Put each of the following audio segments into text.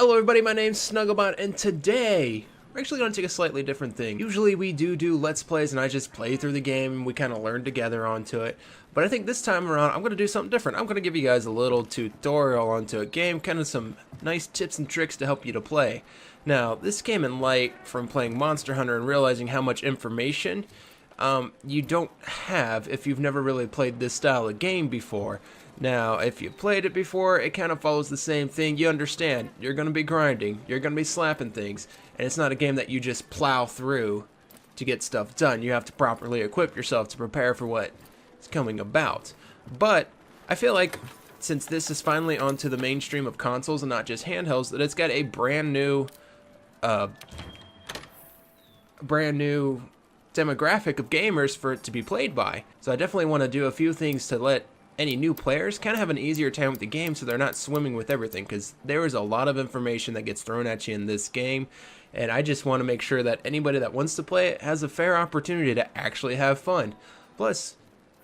Hello everybody, my name's Snugglebot, and today we're actually going to take a slightly different thing. Usually we do Let's Plays and I just play through the game and we kind of learn together onto it. But I think this time around I'm going to do something different. I'm going to give you guys a little tutorial onto a game, kind of some nice tips and tricks to help you to play. Now, this came in light from playing Monster Hunter and realizing how much information you don't have if you've never really played this style of game before. Now, if you've played it before, it kind of follows the same thing. You understand, you're going to be grinding, you're going to be slapping things, and it's not a game that you just plow through to get stuff done. You have to properly equip yourself to prepare for what is coming about. But I feel like since this is finally onto the mainstream of consoles and not just handhelds, that it's got a brand new demographic of gamers for it to be played by. So I definitely want to do a few things to let any new players kind of have an easier time with the game so they're not swimming with everything, because there is a lot of information that gets thrown at you in this game, and I just want to make sure that anybody that wants to play it has a fair opportunity to actually have fun. Plus,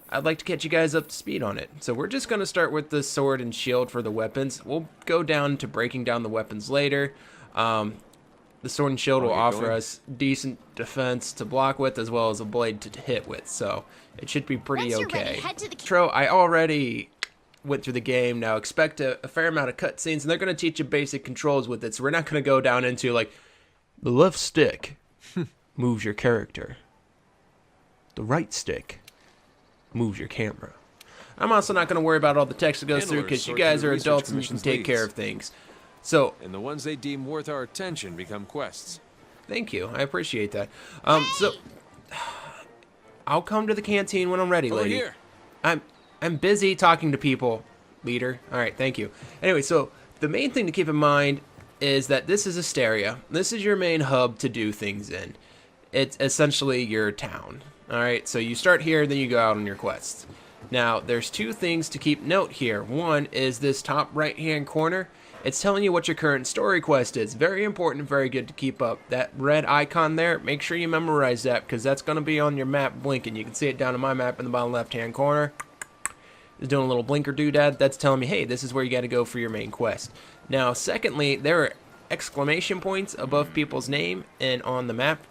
I'd like to get you guys up to speed on it. So we're just going to start with the sword and shield for the weapons. We'll go down to breaking down the weapons later. The sword and shield will offer us decent defense to block with, as well as a blade to hit with, so it should be pretty okay. Intro, I already went through the game. Now expect a fair amount of cutscenes, and they're going to teach you basic controls with it, so we're not going to go down into, like, the left stick moves your character. The right stick moves your camera. I'm also not going to worry about all the text that goes through, because you guys are adults and you can take care of things. So, and the ones they deem worth our attention become quests. Thank you. I appreciate that. So I'll come to the canteen when I'm ready, lady. Here. I'm busy talking to people, leader. All right, thank you. Anyway, so the main thing to keep in mind is that this is Asteria. This is your main hub to do things in. It's essentially your town. All right, so you start here, then you go out on your quests. Now, there's two things to keep note here. One is this top right-hand corner. It's telling you what your current story quest is. Very important, very good to keep up. That red icon there, make sure you memorize that, because that's going to be on your map blinking. You can see it down on my map in the bottom left-hand corner. It's doing a little blinker doodad. That's telling me, hey, this is where you got to go for your main quest. Now, secondly, there are exclamation points above people's name and on the map.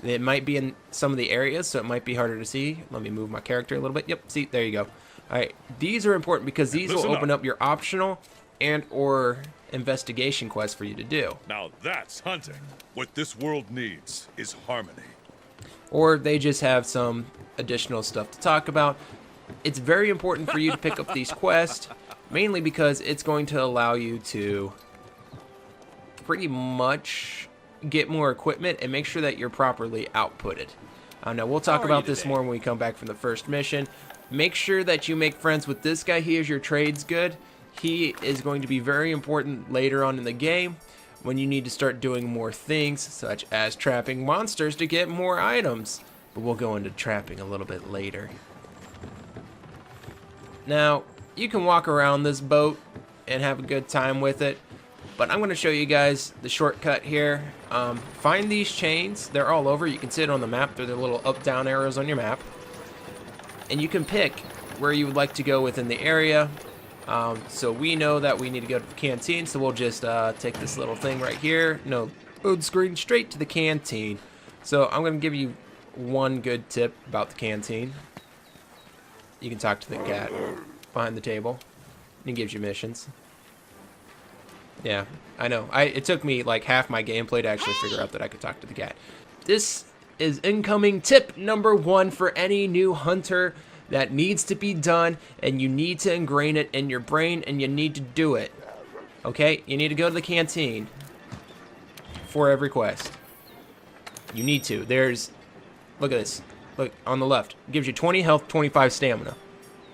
It might be in some of the areas, so it might be harder to see. Let me move my character a little bit. Yep, see, there you go. All right, these are important because these will open up your optional and or investigation quests for you to do. Now that's hunting. What this world needs is harmony. Or they just have some additional stuff to talk about. It's very important for you to pick up these quests, mainly because it's going to allow you to pretty much get more equipment and make sure that you're properly outputted. Now we'll talk about this more when we come back from the first mission. Make sure that you make friends with this guy. He is your trades good. He is going to be very important later on in the game when you need to start doing more things, such as trapping monsters to get more items. But we'll go into trapping a little bit later. Now, you can walk around this boat and have a good time with it, but I'm going to show you guys the shortcut here. Find these chains. They're all over. You can see it on the map. They're the little up-down arrows on your map. And you can pick where you would like to go within the area. So we know that we need to go to the canteen, so we'll just take this little thing right here. No, load screen straight to the canteen. So I'm going to give you one good tip about the canteen. You can talk to the cat behind the table. He gives you missions. Yeah, I know. It took me like half my gameplay to actually figure out that I could talk to the cat. This is incoming tip number 1 for any new hunter that needs to be done, and you need to ingrain it in your brain, and you need to do it. Okay? You need to go to the canteen for every quest. You need to. Look at this. Look, on the left. It gives you 20 health, 25 stamina.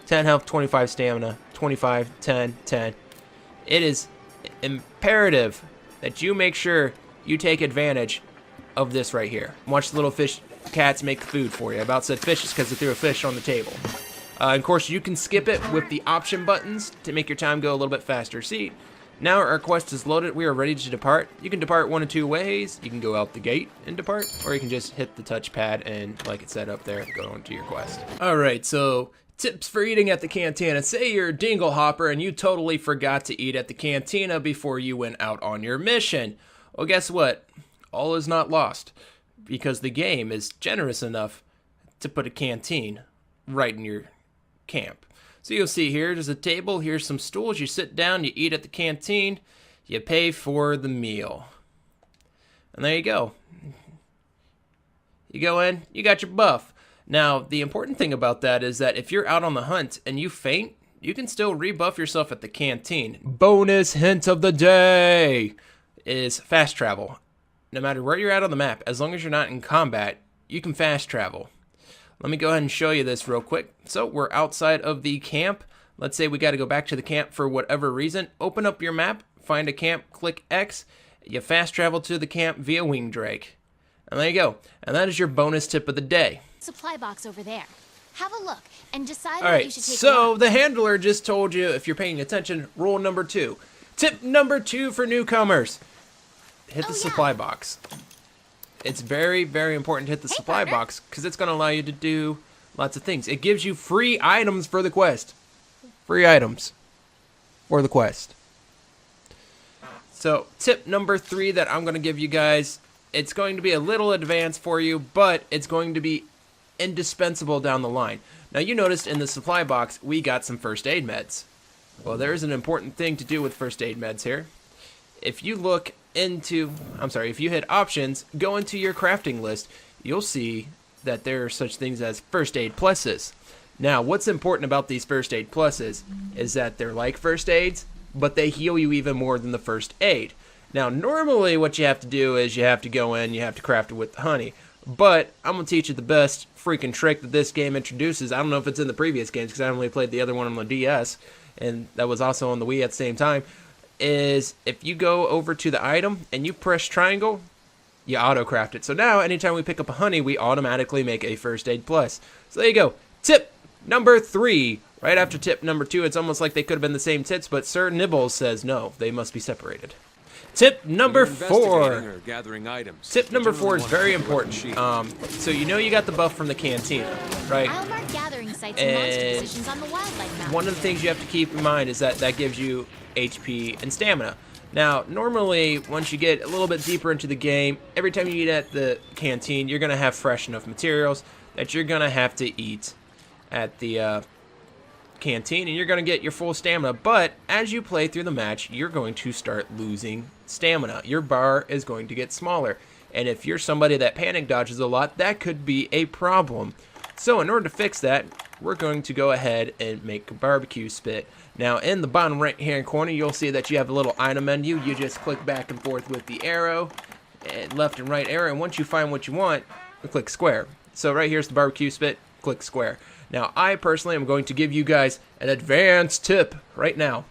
10 health, 25 stamina. 25, 10, 10. It is imperative that you make sure you take advantage of this right here. Watch the little fish cats make the food for you. I about said fishes because they threw a fish on the table. Of course, you can skip it with the option buttons to make your time go a little bit faster. See, now our quest is loaded. We are ready to depart. You can depart one of two ways. You can go out the gate and depart, or you can just hit the touchpad and, like it said up there, go on to your quest. All right, so Tips for eating at the cantina. Say you're a dingle hopper and you totally forgot to eat at the cantina before you went out on your mission. Well, guess what? All is not lost, because the game is generous enough to put a canteen right in your camp. So you'll see here, there's a table, here's some stools, you sit down, you eat at the canteen, you pay for the meal. And there you go. You go in, you got your buff. Now, the important thing about that is that if you're out on the hunt and you faint, you can still rebuff yourself at the canteen. Bonus hint of the day is fast travel. No matter where you're at on the map, as long as you're not in combat, you can fast travel. Let me go ahead and show you this real quick. So we're outside of the camp. Let's say we got to go back to the camp for whatever reason. Open up your map, find a camp, click X. You fast travel to the camp via wing drake. And there you go. And that is your bonus tip of the day. Supply box over there. Have a look and decide All what you right, should take. so the handler just told you, if you're paying attention, rule number 2. Tip number 2 for newcomers. Hit the supply box. It's very, very important to hit the supply box because it's going to allow you to do lots of things. It gives you free items for the quest. Free items for the quest. So tip number 3 that I'm going to give you guys, it's going to be a little advanced for you, but it's going to be indispensable down the line. Now you noticed in the supply box we got some first aid meds. Well, there's an important thing to do with first aid meds here. If you look into, if you hit options, go into your crafting list, you'll see that there are such things as first aid pluses. Now, what's important about these first aid pluses is that they're like first aids, but they heal you even more than the first aid. Now, normally what you have to do is you have to go in, you have to craft it with the honey. But I'm going to teach you the best freaking trick that this game introduces. I don't know if it's in the previous games because I only played the other one on the DS, and that was also on the Wii at the same time. Is if you go over to the item and you press triangle, you auto-craft it. So now, anytime we pick up a honey, we automatically make a first aid plus. So there you go. Tip number 3. Right after tip number 2, it's almost like they could have been the same tips, but Sir Nibbles says no, they must be separated. Tip number 4. Tip number 4 is very important. So you know you got the buff from the cantina, right? I'll mark gathering sites and monster positions on the wildlife map. One of the things you have to keep in mind is that that gives you HP and stamina. Now, normally, once you get a little bit deeper into the game, every time you eat at the canteen, you're going to have fresh enough materials that you're going to have to eat at the canteen, and you're going to get your full stamina. But as you play through the match, you're going to start losing stamina. Your bar is going to get smaller. And if you're somebody that panic dodges a lot, that could be a problem. So in order to fix that, we're going to go ahead and make a barbecue spit. Now in the bottom right hand corner, you'll see that you have a little item menu. You just click back and forth with the arrow, and left and right arrow, and once you find what you want, you click square. So right here's the barbecue spit, click square. Now I personally am going to give you guys an advanced tip right now.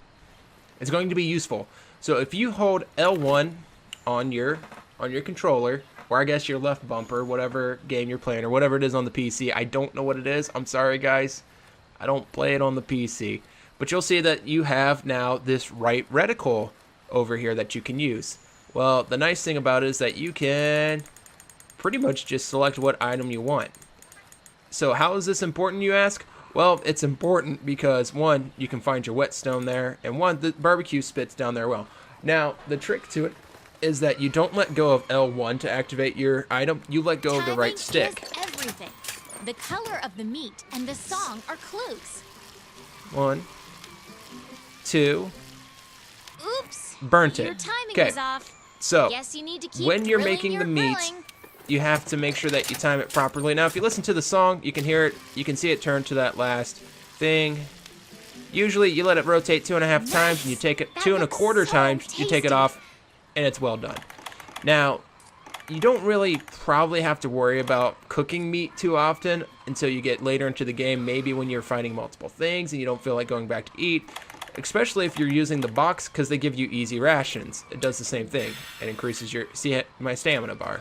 It's going to be useful. So if you hold L1 on your controller, or I guess your left bumper, whatever game you're playing, or whatever it is on the PC. I don't know what it is. I'm sorry, guys. I don't play it on the PC. But you'll see that you have now this right reticle over here that you can use. Well, the nice thing about it is that you can pretty much just select what item you want. So how is this important, you ask? Well, it's important because, 1, you can find your whetstone there, and 1, the barbecue spit's down there well. Now, the trick to it is that you don't let go of L1 to activate your item. You let go of the right stick. Is everything. The color of the meat and the song are clues. 1, 2. Oops. Burnt it. Your timing Okay. is off. So, Guess you need to keep when you're grilling making your the meat, grilling. you have to make sure that you time it properly. Now, if you listen to the song, you can hear it. You can see it turn to that last thing. Usually, you let it rotate 2.5 times, and you take it That 2.25 looks so times. You take it tasty. off, and it's well done. Now, you don't really probably have to worry about cooking meat too often until you get later into the game. Maybe when you're fighting multiple things and you don't feel like going back to eat. Especially if you're using the box, because they give you easy rations. It does the same thing. It increases your, see my stamina bar.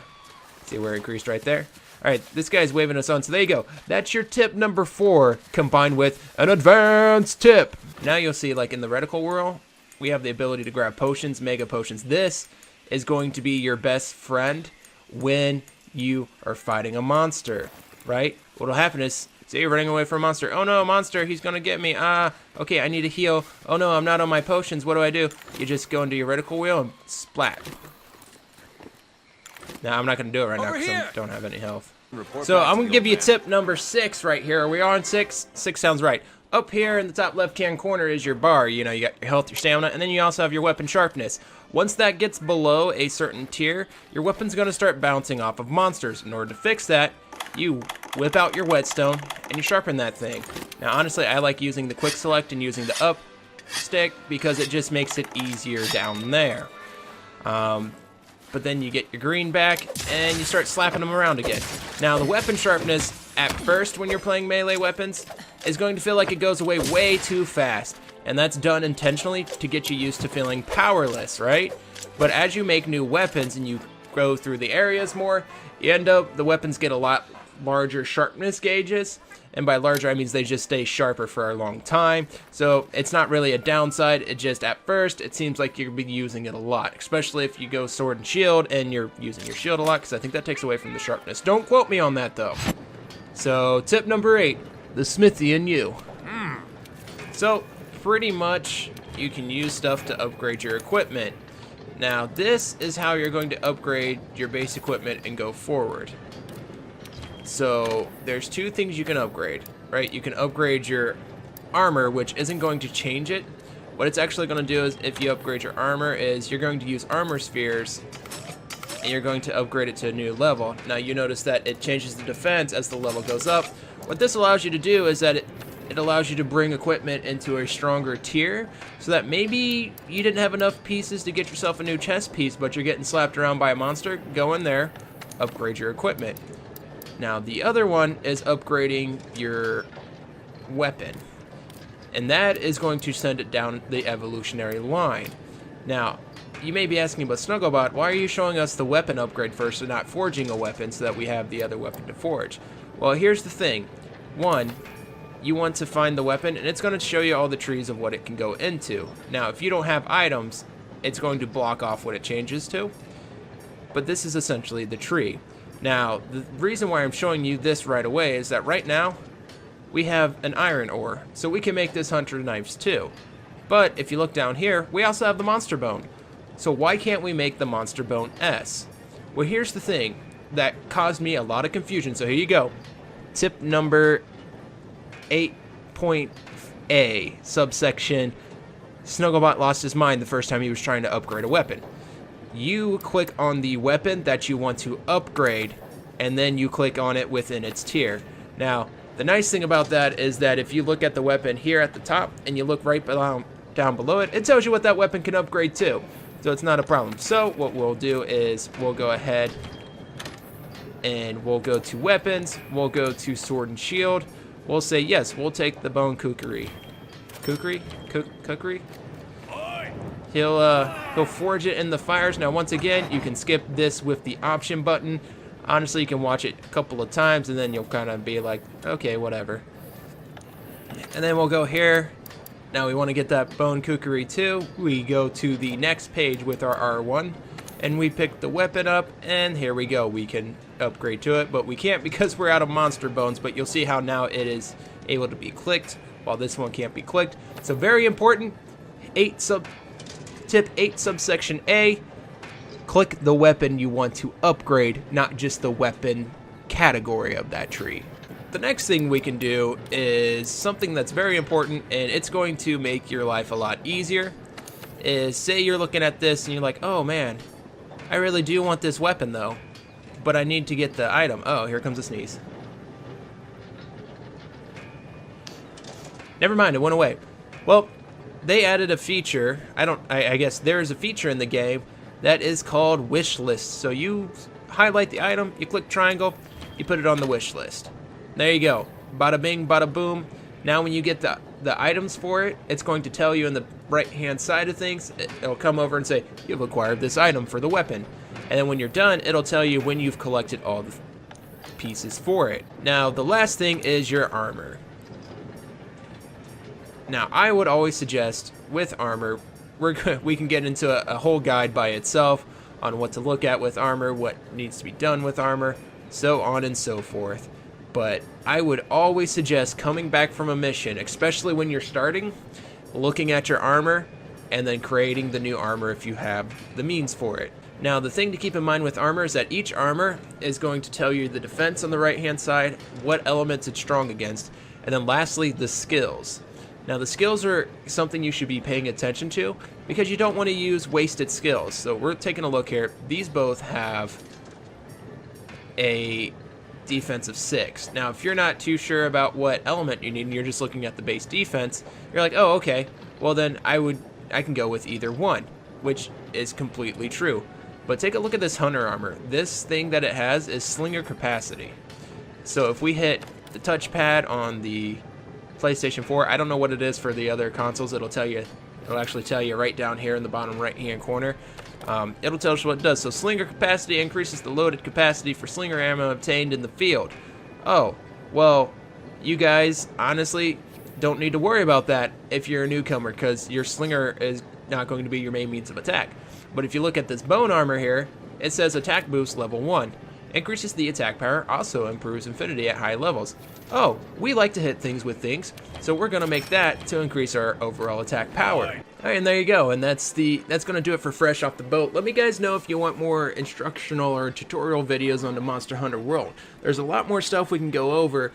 See where it increased right there? Alright, this guy's waving us on, so there you go. That's your tip number 4, combined with an advanced tip. Now you'll see, like in the reticle world, we have the ability to grab potions, mega potions. This is going to be your best friend when you are fighting a monster, right? What'll happen is, See, you're running away from a monster. Oh no, monster, he's gonna get me. Okay, I need to heal. Oh no, I'm not on my potions. What do? You just go into your vertical wheel and splat. Now, I'm not gonna do it right now because I don't have any health. So I'm gonna give you tip number 6 right here. Are we on 6? 6 sounds right. Up here in the top left-hand corner is your bar. You know, you got your health, your stamina, and then you also have your weapon sharpness. Once that gets below a certain tier, your weapon's gonna start bouncing off of monsters. In order to fix that, you whip out your whetstone and you sharpen that thing. Now, honestly, I like using the quick select and using the up stick because it just makes it easier down there. But then you get your green back and you start slapping them around again. Now, the weapon sharpness at first when you're playing melee weapons is going to feel like it goes away way too fast. And that's done intentionally to get you used to feeling powerless, right? But as you make new weapons and you go through the areas more, you end up, the weapons get a lot larger sharpness gauges. And by larger, I mean they just stay sharper for a long time. So it's not really a downside. It just, at first, it seems like you're using it a lot. Especially if you go sword and shield and you're using your shield a lot, because I think that takes away from the sharpness. Don't quote me on that, though. So, tip number 8, the smithy in you. So, pretty much, you can use stuff to upgrade your equipment. Now, this is how you're going to upgrade your base equipment and go forward. So, there's 2 things you can upgrade, right? You can upgrade your armor, which isn't going to change it. What it's actually going to do is, if you upgrade your armor, is you're going to use armor spheres, and you're going to upgrade it to a new level. Now, you notice that it changes the defense as the level goes up. What this allows you to do is that it allows you to bring equipment into a stronger tier, so that maybe you didn't have enough pieces to get yourself a new chest piece, but you're getting slapped around by a monster. Go in there, upgrade your equipment. Now, the other one is upgrading your weapon. And that is going to send it down the evolutionary line. Now, you may be asking, but Snugglebot, why are you showing us the weapon upgrade first and not forging a weapon so that we have the other weapon to forge? Well, here's the thing. 1, you want to find the weapon, and it's going to show you all the trees of what it can go into. Now, if you don't have items, it's going to block off what it changes to. But this is essentially the tree. Now, the reason why I'm showing you this right away is that right now, we have an iron ore, so we can make this hunter knives too. But if you look down here, we also have the monster bone. So why can't we make the monster bone S? Well, here's the thing that caused me a lot of confusion, so here you go. Tip number 8.A, subsection, Snugglebot lost his mind the first time he was trying to upgrade a weapon. You click on the weapon that you want to upgrade, and then you click on it within its tier. Now, the nice thing about that is that if you look at the weapon here at the top, and you look right down below it, it tells you what that weapon can upgrade to. So it's not a problem. So what we'll do is we'll go ahead and we'll go to weapons, we'll go to sword and shield. We'll say, yes, we'll take the bone kukri. Kukri? Kukri? He'll forge it in the fires. Now, once again, you can skip this with the option button. Honestly, you can watch it a couple of times, and then you'll kind of be like, okay, whatever. And then we'll go here. Now, we want to get that bone kukri too. We go to the next page with our R1, and we pick the weapon up, and here we go. We can upgrade to it, but we can't because we're out of monster bones, but you'll see how now it is able to be clicked, while this one can't be clicked. So very important, Tip 8 subsection A, click the weapon you want to upgrade, not just the weapon category of that tree. The next thing we can do is something that's very important, and it's going to make your life a lot easier, is say you're looking at this and you're like, oh man, I really do want this weapon though, but I need to get the item. Oh, here comes a sneeze. Never mind, it went away. Well, they added a feature. I guess there's a feature in the game that is called wish list. So you highlight the item, you click triangle, you put it on the wish list. There you go. Bada bing, bada boom. Now when you get the items for it, it's going to tell you in the right hand side of things, it'll come over and say, you've acquired this item for the weapon. And then when you're done, it'll tell you when you've collected all the pieces for it. Now the last thing is your armor. Now, I would always suggest, with armor, we can get into a whole guide by itself on what to look at with armor, what needs to be done with armor, so on and so forth. but I would always suggest coming back from a mission, especially when you're starting, looking at your armor, and then creating the new armor if you have the means for it. Now, the thing to keep in mind with armor is that each armor is going to tell you the defense on the right-hand side, what elements it's strong against, and then lastly, the skills. Now, the skills are something you should be paying attention to because you don't want to use wasted skills. So we're taking a look here. These both have a defense of 6. Now, if you're not too sure about what element you need and you're just looking at the base defense, you're like, oh, okay, well then I can go with either one, which is completely true. But take a look at this hunter armor. This thing that it has is slinger capacity. So if we hit the touchpad on the PlayStation 4, I don't know what it is for the other consoles. It'll actually tell you right down here in the bottom right hand corner. It'll tell us what it does. So slinger capacity increases the loaded capacity for slinger ammo obtained in the field. Oh, well, you guys honestly don't need to worry about that if you're a newcomer, because your slinger is not going to be your main means of attack. But if you look at this bone armor here, it says attack boost level 1. Increases the attack power, also improves infinity at high levels. Oh, we like to hit things with things, so we're going to make that to increase our overall attack power. Alright, and there you go, and that's going to do it for Fresh Off the Boat. Let me guys know if you want more instructional or tutorial videos on the Monster Hunter world. There's a lot more stuff we can go over,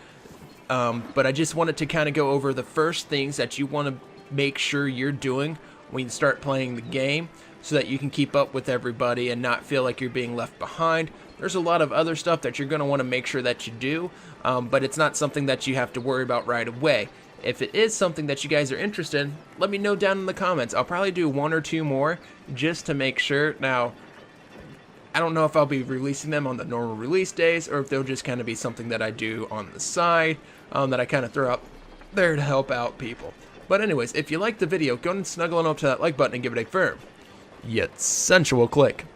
but I just wanted to kind of go over the first things that you want to make sure you're doing when you start playing the game, so that you can keep up with everybody and not feel like you're being left behind. There's a lot of other stuff that you're going to want to make sure that you do, but it's not something that you have to worry about right away. If it is something that you guys are interested in, let me know down in the comments. I'll probably do 1 or 2 more just to make sure. Now, I don't know if I'll be releasing them on the normal release days or if they'll just kind of be something that I do on the side, that I kind of throw up there to help out people. But anyways, if you liked the video, go and snuggle on up to that like button and give it a firm yet sensual click.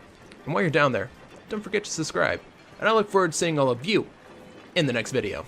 And while you're down there, don't forget to subscribe. And I look forward to seeing all of you in the next video.